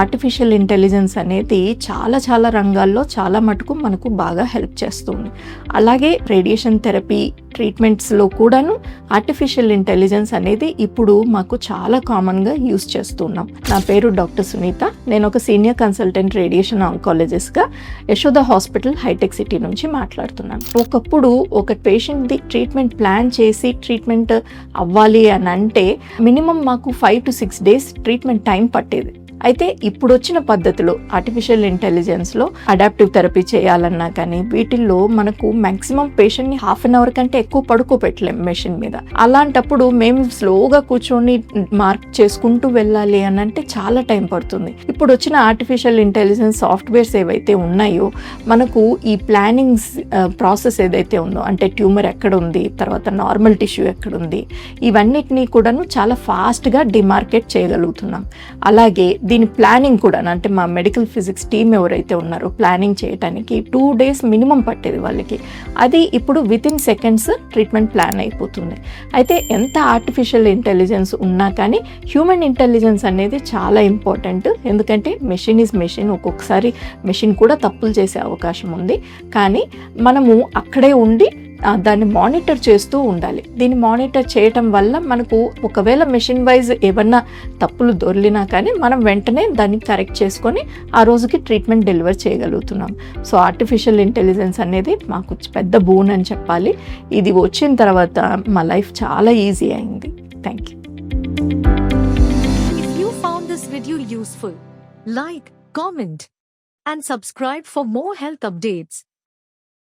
Artificial intelligence అనేది చాలా చాలా రంగాల్లో చాలా మటుకు మనకు బాగా హెల్ప్ చేస్తుంది. అలాగే రేడియేషన్ థెరపీ ట్రీట్మెంట్స్లో కూడాను ఆర్టిఫిషియల్ ఇంటెలిజెన్స్ అనేది ఇప్పుడు మాకు చాలా కామన్గా యూస్ చేస్తున్నాం. నా పేరు డాక్టర్ సునీత. నేను ఒక సీనియర్ కన్సల్టెంట్ రేడియేషన్ ఆంకాలజిస్ట్గా యశోద హాస్పిటల్ హైటెక్ సిటీ నుంచి మాట్లాడుతున్నాను. ఒకప్పుడు ఒక పేషెంట్ది ట్రీట్మెంట్ ప్లాన్ చేసి ట్రీట్మెంట్ అవ్వాలి అని అంటే మినిమం మాకు 5 to 6 days ట్రీట్మెంట్ టైం పట్టేది. అయితే ఇప్పుడు వచ్చిన పద్ధతిలో ఆర్టిఫిషియల్ ఇంటెలిజెన్స్లో అడాప్టివ్ థెరపీ చేయాలన్నా కానీ వీటిల్లో మనకు మ్యాక్సిమం పేషెంట్ని 1/2 hour కంటే ఎక్కువ పడుకోబెట్టలేం మెషిన్ మీద. అలాంటప్పుడు మేము స్లోగా కూర్చొని మార్క్ చేసుకుంటూ వెళ్ళాలి అని అంటే చాలా టైం పడుతుంది. ఇప్పుడు వచ్చిన ఆర్టిఫిషియల్ ఇంటెలిజెన్స్ సాఫ్ట్వేర్స్ ఏవైతే ఉన్నాయో మనకు ఈ ప్లానింగ్స్ ప్రాసెస్ ఏదైతే ఉందో, అంటే ట్యూమర్ ఎక్కడ ఉంది, తర్వాత నార్మల్ టిష్యూ ఎక్కడ ఉంది, ఇవన్నిటినీ కూడాను చాలా ఫాస్ట్గా డిమార్కెట్ చేయగలుగుతున్నాం. అలాగే దీని ప్లానింగ్ కూడా, అంటే మా మెడికల్ ఫిజిక్స్ టీమ్ ఎవరైతే ఉన్నారో ప్లానింగ్ చేయడానికి 2 days మినిమం పట్టేది వాళ్ళకి, అది ఇప్పుడు వితిన్ సెకండ్స్ ట్రీట్మెంట్ ప్లాన్ అయిపోతుంది. అయితే ఎంత ఆర్టిఫిషియల్ ఇంటెలిజెన్స్ ఉన్నా కానీ హ్యూమన్ ఇంటెలిజెన్స్ అనేది చాలా ఇంపార్టెంట్. ఎందుకంటే మెషిన్ ఈజ్ మెషిన్, ఒక్కొక్కసారి మెషిన్ కూడా తప్పులు చేసే అవకాశం ఉంది. కానీ మనము అక్కడే ఉండి దాన్ని మానిటర్ చేస్తూ ఉండాలి. దీన్ని మానిటర్ చేయటం వల్ల మనకు ఒకవేళ మెషిన్ వైజ్ ఏమన్నా తప్పులు దొర్లినా కానీ మనం వెంటనే దాన్ని కరెక్ట్ చేసుకొని ఆ రోజుకి ట్రీట్మెంట్ డెలివర్ చేయగలుగుతున్నాం. సో ఆర్టిఫిషియల్ ఇంటెలిజెన్స్ అనేది మాకు పెద్ద బూన్ అని చెప్పాలి. ఇది వచ్చిన తర్వాత మా లైఫ్ చాలా ఈజీ అయింది. Thank you. If you found this video useful, like, comment and subscribe for more health updates.